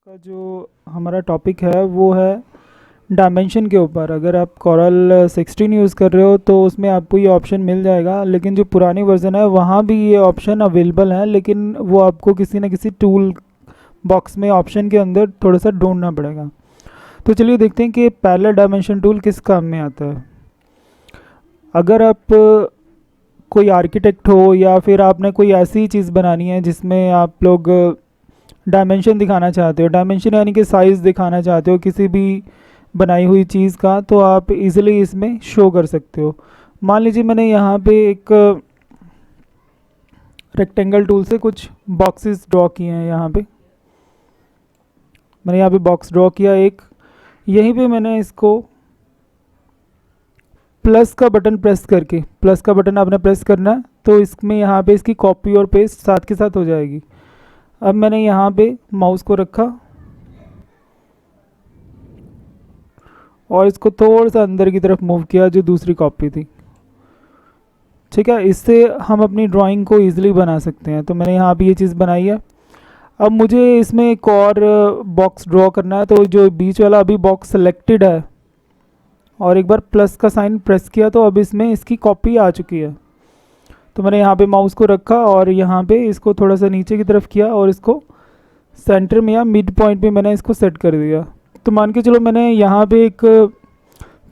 का जो हमारा टॉपिक है वो है डायमेंशन के ऊपर। अगर आप कोरल 16 यूज़ कर रहे हो तो उसमें आपको ये ऑप्शन मिल जाएगा, लेकिन जो पुरानी वर्जन है वहाँ भी ये ऑप्शन अवेलेबल है, लेकिन वो आपको किसी न किसी टूल बॉक्स में ऑप्शन के अंदर थोड़ा सा ढूंढना पड़ेगा। तो चलिए देखते हैं कि पैरेलल डायमेंशन टूल किस काम में आता है। अगर आप कोई आर्किटेक्ट हो या फिर आपने कोई ऐसी चीज़ बनानी है जिसमें आप लोग डायमेंशन दिखाना चाहते हो, डायमेंशन यानी कि साइज़ दिखाना चाहते हो किसी भी बनाई हुई चीज़ का, तो आप इजीली इसमें शो कर सकते हो। मान लीजिए मैंने यहाँ पे एक रेक्टेंगल टूल से कुछ बॉक्सेस ड्रॉ किए हैं। यहाँ पे मैंने यहाँ पे बॉक्स ड्रॉ किया एक, यहीं पे मैंने इसको प्लस का बटन प्रेस करके, प्लस का बटन आपने प्रेस करना है तो इसमें यहाँ पे इसकी कॉपी और पेस्ट साथ के साथ हो जाएगी। अब मैंने यहाँ पे माउस को रखा और इसको थोड़ा सा अंदर की तरफ मूव किया जो दूसरी कॉपी थी। ठीक है, इससे हम अपनी ड्राइंग को ईजिली बना सकते हैं। तो मैंने यहाँ भी ये चीज़ बनाई है। अब मुझे इसमें एक और बॉक्स ड्रॉ करना है, तो जो बीच वाला अभी बॉक्स सेलेक्टेड है और एक बार प्लस का साइन प्रेस किया तो अब इसमें इसकी कॉपी आ चुकी है। तो मैंने यहाँ पे माउस को रखा और यहाँ पे इसको थोड़ा सा नीचे की तरफ किया और इसको सेंटर में या मिड पॉइंट पे मैंने इसको सेट कर दिया। तो मान के चलो मैंने यहाँ पे एक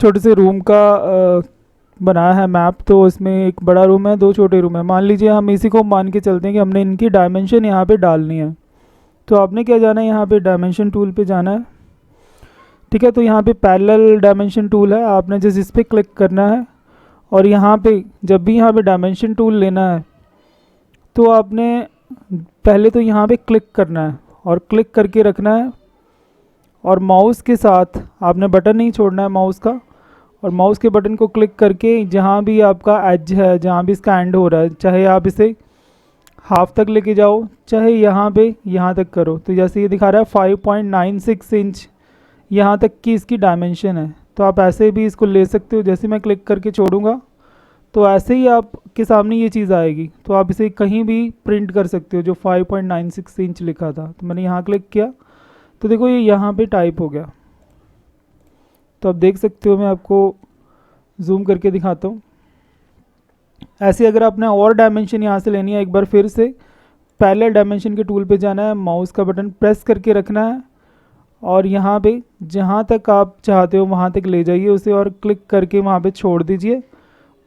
छोटे से रूम का बनाया है मैप, तो इसमें एक बड़ा रूम है, दो छोटे रूम है। मान लीजिए हम इसी को मान के चलते हैं कि हमने इनकी डायमेंशन यहाँ पे डालनी है। तो आपने क्या जाना है, यहाँ पे डायमेंशन टूल पे जाना है। ठीक है, तो यहाँ पे पैरेलल डायमेंशन टूल है, आपने जस्ट इस पर क्लिक करना है और यहाँ पे जब भी यहाँ पे डायमेंशन टूल लेना है तो आपने पहले तो यहाँ पे क्लिक करना है और क्लिक करके रखना है और माउस के साथ आपने बटन नहीं छोड़ना है माउस का, और माउस के बटन को क्लिक करके जहाँ भी आपका एज है, जहाँ भी इसका एंड हो रहा है, चाहे आप इसे हाफ तक लेके जाओ चाहे यहाँ पे यहाँ तक करो। तो जैसे ये दिखा रहा है 5.96 इंच यहाँ तक की इसकी डायमेंशन है। तो आप ऐसे भी इसको ले सकते हो। जैसे मैं क्लिक करके छोड़ूंगा तो ऐसे ही आपके सामने ये चीज़ आएगी, तो आप इसे कहीं भी प्रिंट कर सकते हो जो 5.96 इंच लिखा था। तो मैंने यहाँ क्लिक किया तो देखो ये यहाँ पे टाइप हो गया। तो आप देख सकते हो, मैं आपको जूम करके दिखाता हूँ। ऐसे अगर आपने और डायमेंशन यहाँ से लेनी है, एक बार फिर से पैरेलल डायमेंशन के टूल पे जाना है, माउस का बटन प्रेस करके रखना है और यहाँ पे जहाँ तक आप चाहते हो वहाँ तक ले जाइए उसे और क्लिक करके वहाँ पे छोड़ दीजिए।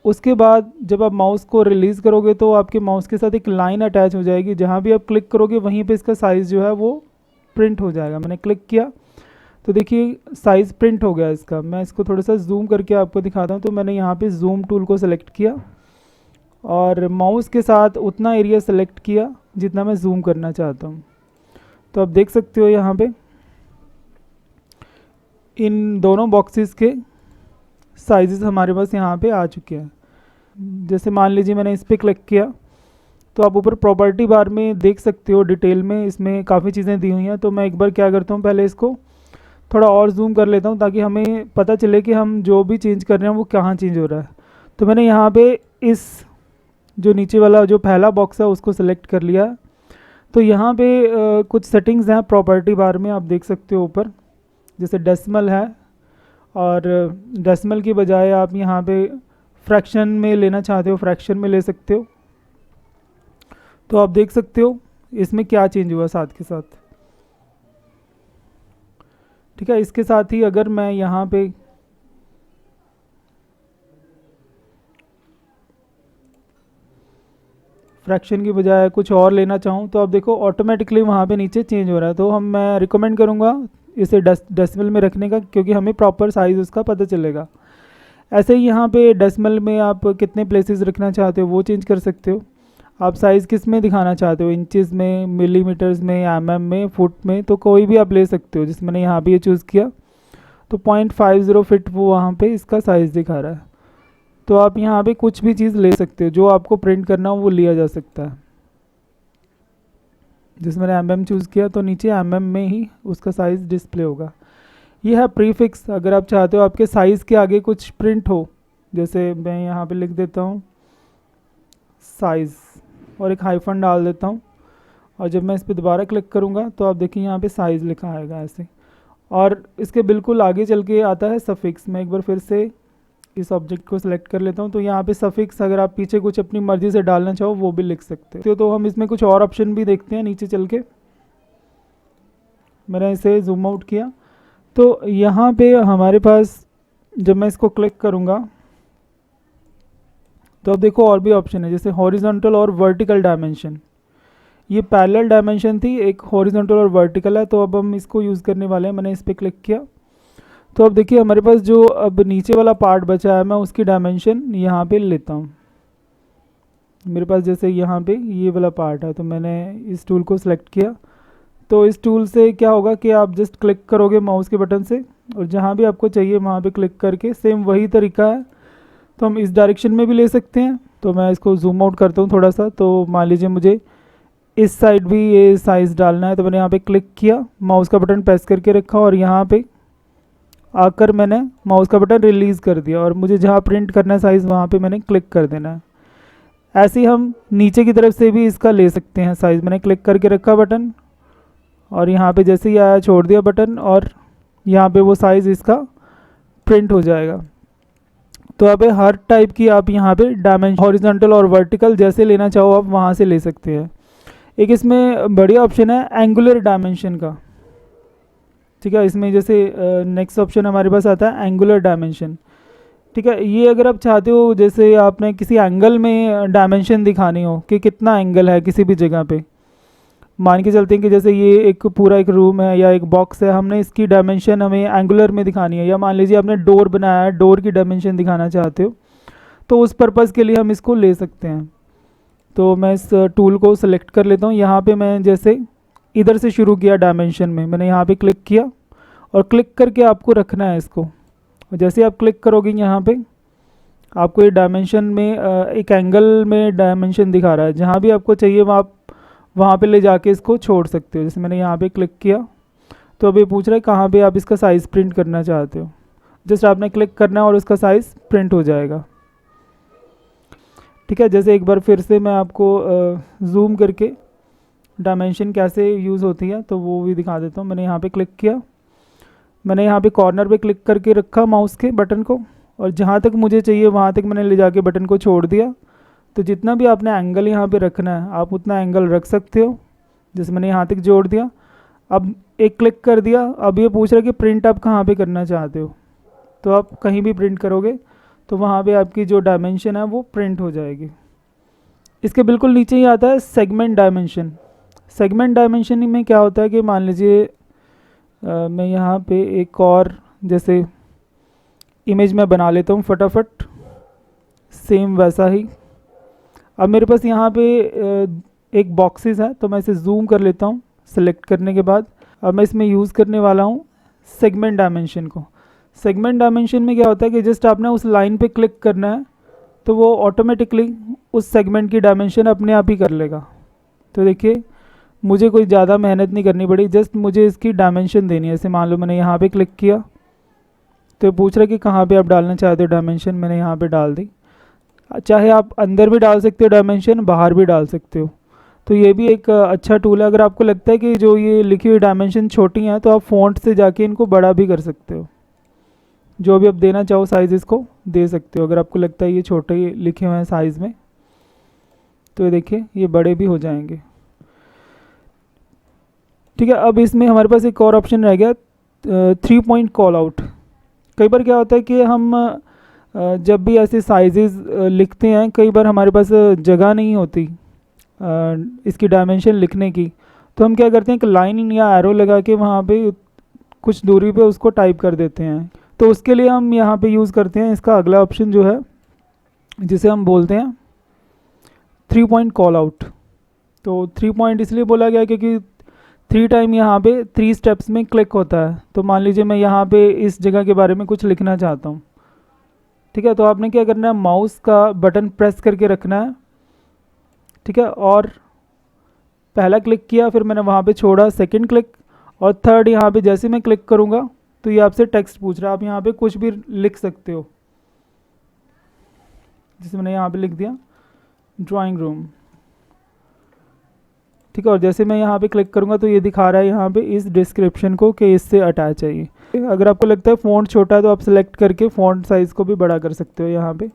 उसके बाद जब आप माउस को रिलीज़ करोगे तो आपके माउस के साथ एक लाइन अटैच हो जाएगी, जहाँ भी आप क्लिक करोगे वहीं पे इसका साइज़ जो है वो प्रिंट हो जाएगा। मैंने क्लिक किया तो देखिए साइज़ प्रिंट हो गया इसका। मैं इसको थोड़ा सा जूम करके आपको दिखाता हूँ। तो मैंने यहाँ पे जूम टूल को सेलेक्ट किया और माउस के साथ उतना एरिया सेलेक्ट किया जितना मैं जूम करना चाहता हूँ। तो आप देख सकते हो यहाँ पे इन दोनों बॉक्सेस के साइजेस हमारे पास यहाँ पे आ चुके हैं। जैसे मान लीजिए मैंने इस पर क्लिक किया तो आप ऊपर प्रॉपर्टी बार में देख सकते हो डिटेल में इसमें काफ़ी चीज़ें दी हुई हैं। तो मैं एक बार क्या करता हूँ, पहले इसको थोड़ा और जूम कर लेता हूँ ताकि हमें पता चले कि हम जो भी चेंज कर रहे हैं वो कहाँ चेंज हो रहा है। तो मैंने यहाँ पे इस जो नीचे वाला जो पहला बॉक्स है उसको सिलेक्ट कर लिया। तो यहाँ पे कुछ सेटिंग्स हैं प्रॉपर्टी बार में, आप देख सकते हो ऊपर, जैसे डेसिमल है और डेसिमल की बजाय आप यहाँ पे फ्रैक्शन में लेना चाहते हो फ्रैक्शन में ले सकते हो। तो आप देख सकते हो इसमें क्या चेंज हुआ साथ के साथ। ठीक है, इसके साथ ही अगर मैं यहाँ पे फ्रैक्शन की बजाय कुछ और लेना चाहूँ तो आप देखो ऑटोमेटिकली वहाँ पे नीचे चेंज हो रहा है। तो मैं रिकमेंड करूँगा इसे डेसिमल में रखने का, क्योंकि हमें प्रॉपर साइज़ उसका पता चलेगा। ऐसे ही यहाँ पे डेसिमल में आप कितने प्लेसेस रखना चाहते हो वो चेंज कर सकते हो। आप साइज़ किस में दिखाना चाहते हो, इंचेस में, मिलीमीटर्स में, एमएम में, फुट में, तो कोई भी आप ले सकते हो। जिसमें मैंने यहाँ पे ये चूज़ किया तो 0.50 फिट वो वहाँ पे इसका साइज़ दिखा रहा है। तो आप यहाँ पे कुछ भी चीज़ ले सकते हो, जो आपको प्रिंट करना हो वो लिया जा सकता है। जिसमें मैंने एमएम चूज़ किया तो नीचे एमएम में ही उसका साइज़ डिस्प्ले होगा। ये है प्रीफिक्स। अगर आप चाहते हो आपके साइज़ के आगे कुछ प्रिंट हो, जैसे मैं यहाँ पे लिख देता हूँ साइज़ और एक हाइफन डाल देता हूँ और जब मैं इस पर दोबारा क्लिक करूँगा तो आप देखिए यहाँ पे साइज़ लिखा आएगा ऐसे। और इसके बिल्कुल आगे चल के आता है सफिक्स। मैं एक बार फिर से इस ऑब्जेक्ट को सिलेक्ट कर लेता हूँ, तो यहाँ पे सफिक्स अगर आप पीछे कुछ अपनी मर्ज़ी से डालना चाहो वो भी लिख सकते हो। तो हम इसमें कुछ और ऑप्शन भी देखते हैं नीचे चल के। मैंने इसे जूम आउट किया तो यहाँ पे हमारे पास जब मैं इसको क्लिक करूँगा तो अब देखो और भी ऑप्शन है, जैसे हॉरिजॉन्टल और वर्टिकल डायमेंशन। ये पैरेलल डायमेंशन थी, एक हॉरिजॉन्टल और वर्टिकल है, तो अब हम इसको यूज़ करने वाले हैं। मैंने इस पर क्लिक किया तो अब देखिए हमारे पास जो अब नीचे वाला पार्ट बचा है मैं उसकी डायमेंशन यहाँ पे लेता हूँ। मेरे पास जैसे यहाँ पे ये वाला पार्ट है तो मैंने इस टूल को सिलेक्ट किया। तो इस टूल से क्या होगा कि आप जस्ट क्लिक करोगे माउस के बटन से और जहाँ भी आपको चाहिए वहाँ पे क्लिक करके, सेम वही तरीका है। तो हम इस डायरेक्शन में भी ले सकते हैं। तो मैं इसको जूम आउट करता हूँ थोड़ा सा। तो मान लीजिए मुझे इस साइड भी ये साइज़ डालना है, तो मैंने यहाँ पे क्लिक किया, माउस का बटन प्रेस करके रखा और यहाँ पे आकर मैंने माउस का बटन रिलीज़ कर दिया और मुझे जहाँ प्रिंट करना है साइज़ वहाँ पे मैंने क्लिक कर देना है। ऐसे ही हम नीचे की तरफ से भी इसका ले सकते हैं साइज़। मैंने क्लिक करके रखा बटन और यहाँ पे जैसे ही आया छोड़ दिया बटन और यहाँ पे वो साइज़ इसका प्रिंट हो जाएगा। तो अब हर टाइप की आप यहाँ पे डायमेंशन हॉरिजॉन्टल और वर्टिकल जैसे लेना चाहो आप वहाँ से ले सकते हैं। एक इसमें बढ़िया ऑप्शन है एंगुलर डायमेंशन का, ठीक है। इसमें जैसे नेक्स्ट ऑप्शन हमारे पास आता है एंगुलर डायमेंशन, ठीक है। ये अगर आप चाहते हो जैसे आपने किसी एंगल में डायमेंशन दिखानी हो कि कितना एंगल है किसी भी जगह पे, मान के चलते हैं कि जैसे ये एक पूरा एक रूम है या एक बॉक्स है, हमने इसकी डायमेंशन हमें एंगुलर में दिखानी है, या मान लीजिए आपने डोर बनाया है, डोर की डायमेंशन दिखाना चाहते हो, तो उस पर्पज़ के लिए हम इसको ले सकते हैं। तो मैं इस टूल को सिलेक्ट कर लेता हूँ। यहाँ पे मैं जैसे इधर से शुरू किया डायमेंशन में, मैंने यहाँ पे क्लिक किया और क्लिक करके आपको रखना है इसको। और जैसे आप क्लिक करोगे यहाँ पे आपको ये डायमेंशन में एक एंगल में डायमेंशन दिखा रहा है। जहाँ भी आपको चाहिए वहाँ पे ले जाके इसको छोड़ सकते हो। जैसे मैंने यहाँ पे क्लिक किया तो अब ये पूछ रहा है कहाँ पे आप इसका साइज़ प्रिंट करना चाहते हो। जस्ट आपने क्लिक करना है और उसका साइज़ प्रिंट हो जाएगा, ठीक है। जैसे एक बार फिर से मैं आपको जूम करके डायमेंशन कैसे यूज़ होती है तो वो भी दिखा देता हूँ। मैंने यहाँ पे क्लिक किया, मैंने यहाँ पे कॉर्नर पे क्लिक करके रखा माउस के बटन को और जहाँ तक मुझे चाहिए वहाँ तक मैंने ले जाके बटन को छोड़ दिया। तो जितना भी आपने एंगल यहाँ पे रखना है आप उतना एंगल रख सकते हो। जैसे मैंने यहाँ तक जोड़ दिया, अब एक क्लिक कर दिया। अब ये पूछ रहा है कि प्रिंट आप कहाँ पे करना चाहते हो, तो आप कहीं भी प्रिंट करोगे तो वहाँ पे आपकी जो डायमेंशन है वो प्रिंट हो जाएगी। इसके बिल्कुल नीचे ही आता है सेगमेंट डायमेंशन। सेगमेंट डायमेंशन में क्या होता है कि मान लीजिए मैं यहाँ पे एक और जैसे इमेज में बना लेता हूँ फटाफट, सेम वैसा ही। अब मेरे पास यहाँ पे एक बॉक्सेस है तो मैं इसे जूम कर लेता हूँ सेलेक्ट करने के बाद। अब मैं इसमें यूज़ करने वाला हूँ सेगमेंट डायमेंशन को। सेगमेंट डायमेंशन में क्या होता है कि जस्ट आपने उस लाइन पे क्लिक करना है तो वो ऑटोमेटिकली उस सेगमेंट की डायमेंशन अपने आप ही कर लेगा। तो देखिए मुझे कोई ज़्यादा मेहनत नहीं करनी पड़ी, जस्ट मुझे इसकी डायमेंशन देनी है। जैसे मान लो मैंने यहाँ पे क्लिक किया तो पूछ रहा है कि कहाँ पे आप डालना चाहते हो डायमेंशन, मैंने यहाँ पे डाल दी। चाहे आप अंदर भी डाल सकते हो डायमेंशन, बाहर भी डाल सकते हो। तो ये भी एक अच्छा टूल है। अगर आपको लगता है कि जो ये लिखी हुई डायमेंशन छोटी हैं तो आप फ़ॉन्ट से जाके इनको बड़ा भी कर सकते हो। जो भी आप देना चाहो साइज़ इसको दे सकते हो। अगर आपको लगता है ये छोटे लिखे हुए हैं साइज़ में तो ये देखिए ये बड़े भी हो जाएंगे, ठीक है। अब इसमें हमारे पास एक और ऑप्शन रह गया 3 पॉइंट कॉल आउट। कई बार क्या होता है कि हम जब भी ऐसे साइजेस लिखते हैं कई बार हमारे पास जगह नहीं होती इसकी डायमेंशन लिखने की, तो हम क्या करते हैं एक लाइन या एरो लगा के वहाँ पे कुछ दूरी पे उसको टाइप कर देते हैं। तो उसके लिए हम यहाँ पे यूज़ करते हैं इसका अगला ऑप्शन जो है जिसे हम बोलते हैं 3 पॉइंट कॉल आउट। तो 3 पॉइंट इसलिए बोला गया क्योंकि 3 टाइम यहाँ पे 3 स्टेप्स में क्लिक होता है। तो मान लीजिए मैं यहाँ पे इस जगह के बारे में कुछ लिखना चाहता हूँ, ठीक है। तो आपने क्या करना है माउस का बटन प्रेस करके रखना है, ठीक है। और पहला क्लिक किया, फिर मैंने वहाँ पे छोड़ा, सेकंड क्लिक और थर्ड यहाँ पे जैसे मैं क्लिक करूँगा तो ये आपसे टेक्स्ट पूछ रहा है। आप यहाँ पे कुछ भी लिख सकते हो। जैसे मैंने यहाँ पे लिख दिया ड्राइंग रूम, ठीक है। और जैसे मैं यहाँ पे क्लिक करूँगा तो ये दिखा रहा है यहाँ पे इस डिस्क्रिप्शन को कि इससे अटैच है ये। अगर आपको लगता है फ़ॉन्ट छोटा है तो आप सेलेक्ट करके फ़ॉन्ट साइज़ को भी बड़ा कर सकते हो यहाँ पे।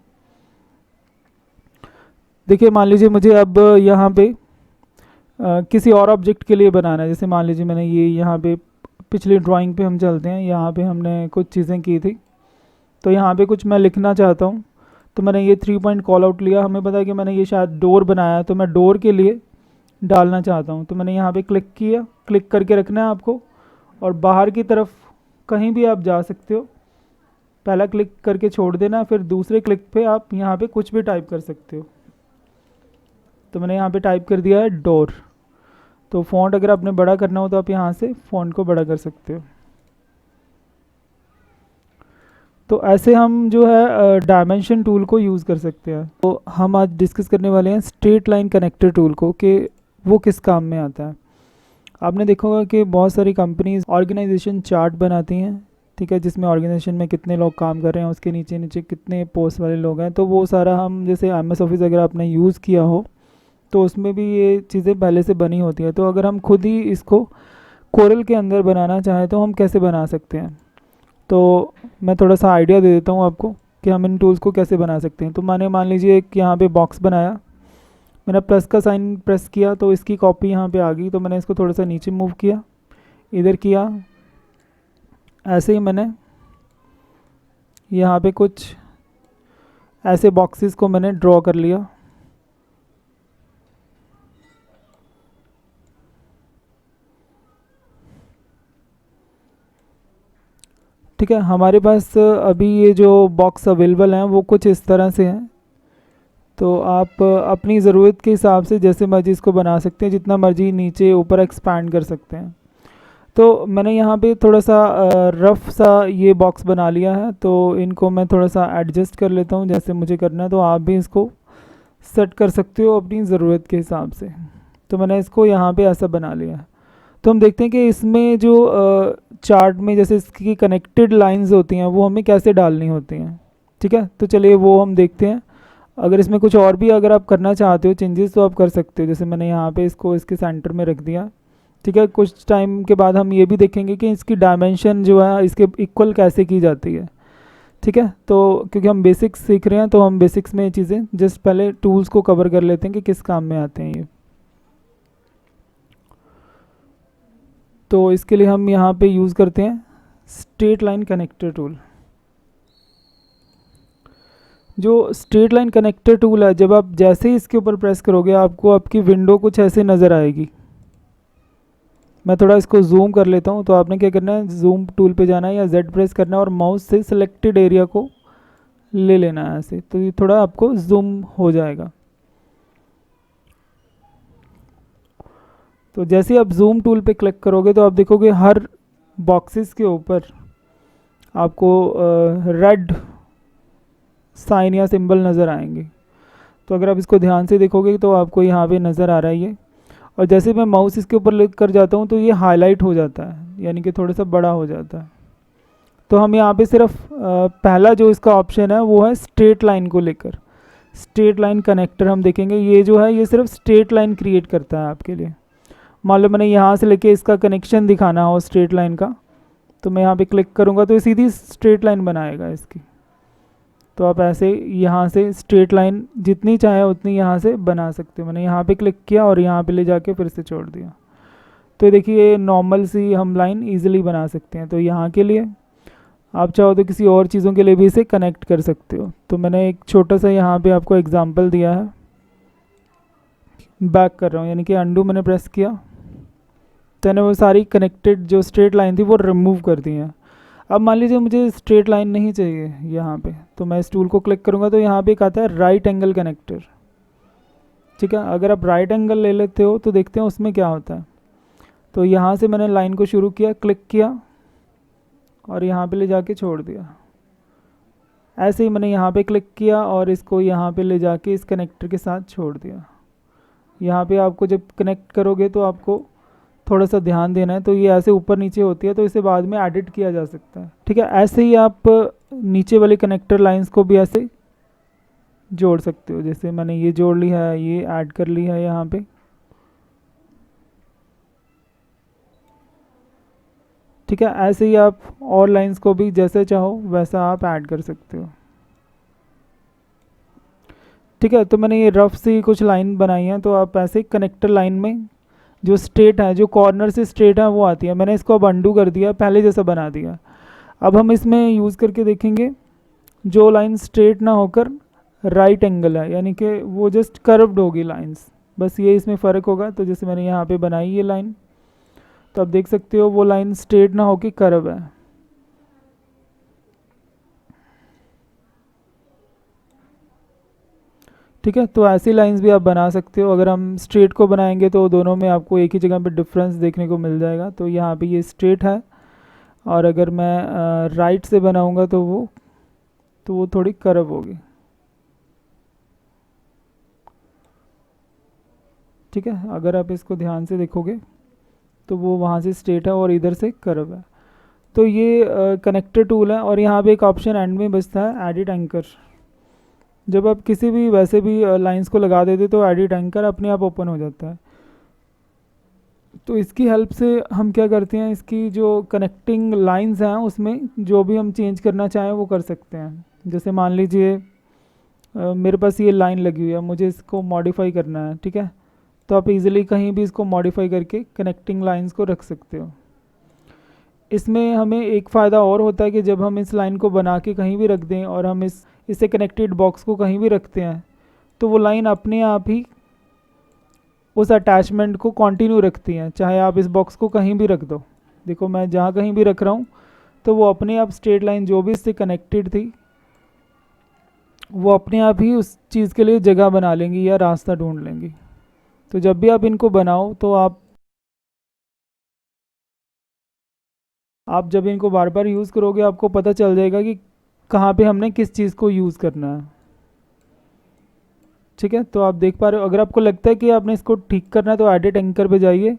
देखिए मान लीजिए मुझे अब यहाँ पे किसी और ऑब्जेक्ट के लिए बनाना है। जैसे मान लीजिए मैंने ये यहाँ पे पिछली ड्राइंग पे हम चलते हैं, यहाँ पे हमने कुछ चीज़ें की थी, तो यहाँ पे कुछ मैं लिखना चाहता हूँ। तो मैंने ये 3 पॉइंट कॉल आउट लिया, हमें पता है कि मैंने ये शायद डोर बनाया है, तो मैं डोर के लिए डालना चाहता हूँ। तो मैंने यहाँ पे क्लिक किया, क्लिक करके रखना है आपको, और बाहर की तरफ कहीं भी आप जा सकते हो। पहला क्लिक करके छोड़ देना, फिर दूसरे क्लिक पे आप यहाँ पे कुछ भी टाइप कर सकते हो। तो मैंने यहाँ पे टाइप कर दिया है डोर। तो फ़ॉन्ट अगर आपने बड़ा करना हो तो आप यहाँ से फ़ॉन्ट को बड़ा कर सकते हो। तो ऐसे हम जो है डायमेंशन टूल को यूज़ कर सकते हैं। तो हम आज डिस्कस करने वाले हैं स्ट्रेट लाइन कनेक्टर टूल को, कि वो किस काम में आता है। आपने देखा होगा कि बहुत सारी कंपनीज ऑर्गेनाइजेशन चार्ट बनाती हैं, ठीक है, जिसमें ऑर्गेनाइजेशन में कितने लोग काम कर रहे हैं, उसके नीचे नीचे कितने पोस्ट वाले लोग हैं। तो वो सारा हम, जैसे MS ऑफिस अगर आपने यूज़ किया हो तो उसमें भी ये चीज़ें पहले से बनी होती है। तो अगर हम खुद ही इसको कोरल के अंदर बनाना चाहें तो हम कैसे बना सकते हैं। तो मैं थोड़ा सा आइडिया दे देता हूँ आपको कि हम इन टूल्स को कैसे बना सकते हैं। तो मैंने मान लीजिए एक यहाँ पे बॉक्स बनाया, मैंने प्लस का साइन प्रेस किया तो इसकी कॉपी यहाँ पे आ गई। तो मैंने इसको थोड़ा सा नीचे मूव किया, इधर किया, ऐसे ही मैंने यहाँ पे कुछ ऐसे बॉक्सेस को मैंने ड्रॉ कर लिया। ठीक है, हमारे पास अभी ये जो बॉक्स अवेलेबल हैं वो कुछ इस तरह से हैं। तो आप अपनी ज़रूरत के हिसाब से जैसे मर्जी इसको बना सकते हैं, जितना मर्जी नीचे ऊपर एक्सपैंड कर सकते हैं। तो मैंने यहाँ पे थोड़ा सा रफ़ सा ये बॉक्स बना लिया है, तो इनको मैं थोड़ा सा एडजस्ट कर लेता हूँ जैसे मुझे करना है। तो आप भी इसको सेट कर सकते हो अपनी ज़रूरत के हिसाब से। तो मैंने इसको यहाँ पे ऐसा बना लिया है। तो हम देखते हैं कि इसमें जो चार्ट में जैसे इसकी कनेक्टेड लाइंस होती हैं वो हमें कैसे डालनी होती हैं। ठीक है, तो चलिए वो हम देखते हैं। अगर इसमें कुछ और भी अगर आप करना चाहते हो चेंजेस तो आप कर सकते हो। जैसे मैंने यहाँ पे इसको इसके सेंटर में रख दिया। ठीक है, कुछ टाइम के बाद हम ये भी देखेंगे कि इसकी डायमेंशन जो है इसके इक्वल कैसे की जाती है। ठीक है, तो क्योंकि हम बेसिक्स सीख रहे हैं तो हम बेसिक्स में ये चीज़ें जस्ट पहले टूल्स को कवर कर लेते हैं कि किस काम में आते हैं ये। तो इसके लिए हम यहाँ पे यूज़ करते हैं स्ट्रेट लाइन कनेक्टर टूल। जो स्ट्रेट लाइन कनेक्टर टूल है, जब आप जैसे ही इसके ऊपर प्रेस करोगे आपको आपकी विंडो कुछ ऐसे नज़र आएगी। मैं थोड़ा इसको जूम कर लेता हूँ। तो आपने क्या करना है, जूम टूल पे जाना है या Z प्रेस करना है और माउस से सिलेक्टेड एरिया को ले लेना है ऐसे, तो ये थोड़ा आपको जूम हो जाएगा। तो जैसे आप जूम टूल पे क्लिक करोगे तो आप देखोगे हर बॉक्सेस के ऊपर आपको रेड साइन या सिंबल नज़र आएंगे। तो अगर आप इसको ध्यान से देखोगे तो आपको यहाँ पे नज़र आ रहा है ये। और जैसे मैं माउस इसके ऊपर क्लिक कर जाता हूँ तो ये हाईलाइट हो जाता है, यानी कि थोड़ा सा बड़ा हो जाता है। तो हम यहाँ पे सिर्फ पहला जो इसका ऑप्शन है वो है स्ट्रेट लाइन को लेकर। स्ट्रेट लाइन कनेक्टर हम देखेंगे, ये जो है ये सिर्फ स्ट्रेट लाइन क्रिएट करता है आपके लिए। मान लो मैंने यहाँ से लेके इसका कनेक्शन दिखाना हो स्ट्रेट लाइन का, तो मैं यहाँ पे क्लिक करूँगा तो ये सीधी स्ट्रेट लाइन बनाएगा इसकी। तो आप ऐसे यहाँ से स्ट्रेट लाइन जितनी चाहे उतनी यहाँ से बना सकते हो। मैंने यहाँ पे क्लिक किया और यहाँ पे ले जाके फिर से छोड़ दिया। तो देखिए नॉर्मल सी हम लाइन इजीली बना सकते हैं। तो यहाँ के लिए आप चाहो तो किसी और चीज़ों के लिए भी इसे कनेक्ट कर सकते हो। तो मैंने एक छोटा सा यहाँ पे आपको एग्जांपल दिया है। बैक कर रहा हूँ, यानी कि अंडू मैंने प्रेस किया तो मैंने वो सारी कनेक्टेड जो स्ट्रेट लाइन थी वो रिमूव कर दी है। अब मान लीजिए मुझे स्ट्रेट लाइन नहीं चाहिए यहाँ पे, तो मैं इस टूल को क्लिक करूँगा तो यहाँ पे एक आता है राइट एंगल कनेक्टर। ठीक है, अगर आप राइट एंगल ले लेते हो तो देखते हैं उसमें क्या होता है। तो यहाँ से मैंने लाइन को शुरू किया, क्लिक किया और यहाँ पे ले जाके छोड़ दिया। ऐसे ही मैंने यहाँ पे क्लिक किया और इसको यहाँ पे ले जाके इस कनेक्टर के साथ छोड़ दिया। यहाँ पे आपको जब कनेक्ट करोगे तो आपको थोड़ा सा ध्यान देना है। तो ये ऐसे ऊपर नीचे होती है, तो इसे बाद में एडिट किया जा सकता है। ठीक है, ऐसे ही आप नीचे वाले कनेक्टर लाइंस को भी ऐसे जोड़ सकते हो। जैसे मैंने ये जोड़ ली है, ये ऐड कर ली है यहाँ पे। ठीक है, ऐसे ही आप और लाइंस को भी जैसे चाहो वैसा आप ऐड कर सकते हो। ठीक है, तो मैंने ये रफ सी कुछ लाइन बनाई हैं, तो आप ऐसे कनेक्टर लाइन में जो स्ट्रेट है, जो कॉर्नर से स्ट्रेट है वो आती है। मैंने इसको अब अंडू कर दिया, पहले जैसा बना दिया। अब हम इसमें यूज़ करके देखेंगे जो लाइन स्ट्रेट ना होकर राइट एंगल है, यानी कि वो जस्ट कर्व्ड होगी लाइंस, बस ये इसमें फ़र्क होगा। तो जैसे मैंने यहाँ पे बनाई ये लाइन, तो आप देख सकते हो वो लाइन स्ट्रेट ना होकर कर्व है। ठीक है, तो ऐसी लाइंस भी आप बना सकते हो। अगर हम स्ट्रेट को बनाएंगे तो दोनों में आपको एक ही जगह पे डिफरेंस देखने को मिल जाएगा। तो यहाँ पे ये स्ट्रेट है, और अगर मैं राइट से बनाऊंगा तो वो थोड़ी कर्व होगी। ठीक है, अगर आप इसको ध्यान से देखोगे तो वो वहाँ से स्ट्रेट है और इधर से कर्व है। तो ये कनेक्टर टूल है, और यहाँ पे एक ऑप्शन एंड में बचता है एडिट एंकर। जब आप किसी भी वैसे भी लाइंस को लगा देते तो एडिट एंकर अपने आप ओपन हो जाता है। तो इसकी हेल्प से हम क्या करते हैं, इसकी जो कनेक्टिंग लाइंस हैं उसमें जो भी हम चेंज करना चाहें वो कर सकते हैं। जैसे मान लीजिए मेरे पास ये लाइन लगी हुई है, मुझे इसको मॉडिफाई करना है। ठीक है, तो आप इजीली कहीं भी इसको मॉडिफाई करके कनेक्टिंग लाइंस को रख सकते हो। इसमें हमें एक फ़ायदा और होता है कि जब हम इस लाइन को बना के कहीं भी रख दें और हम इससे कनेक्टेड बॉक्स को कहीं भी रखते हैं, तो वो लाइन अपने आप ही उस अटैचमेंट को कंटिन्यू रखती हैं, चाहे आप इस बॉक्स को कहीं भी रख दो। देखो मैं जहाँ कहीं भी रख रहा हूँ तो वो अपने आप स्ट्रेट लाइन जो भी इससे कनेक्टेड थी वो अपने आप ही उस चीज़ के लिए जगह बना लेंगी या रास्ता ढूंढ लेंगी। तो जब भी आप इनको बनाओ तो आप जब इनको बार बार यूज़ करोगे आपको पता चल जाएगा कि कहाँ पे हमने किस चीज़ को यूज़ करना है। ठीक है, तो आप देख पा रहे हो। अगर आपको लगता है कि आपने इसको ठीक करना है तो एडिट एंकर पे जाइए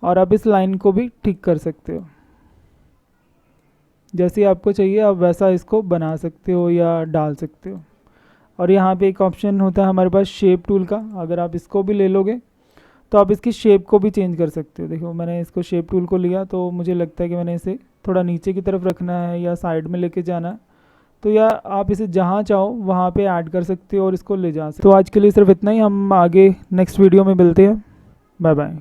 और आप इस लाइन को भी ठीक कर सकते हो। जैसे आपको चाहिए आप वैसा इसको बना सकते हो या डाल सकते हो। और यहाँ पे एक ऑप्शन होता है हमारे पास शेप टूल का, अगर आप इसको भी ले लोगे तो आप इसकी शेप को भी चेंज कर सकते हो। देखो मैंने इसको शेप टूल को लिया, तो मुझे लगता है कि मैंने इसे थोड़ा नीचे की तरफ रखना है या साइड में लेके जाना है, तो या आप इसे जहाँ चाहो वहाँ पे ऐड कर सकते हो और इसको ले जा सकते हो। तो आज के लिए सिर्फ इतना ही, हम आगे नेक्स्ट वीडियो में मिलते हैं। Bye bye.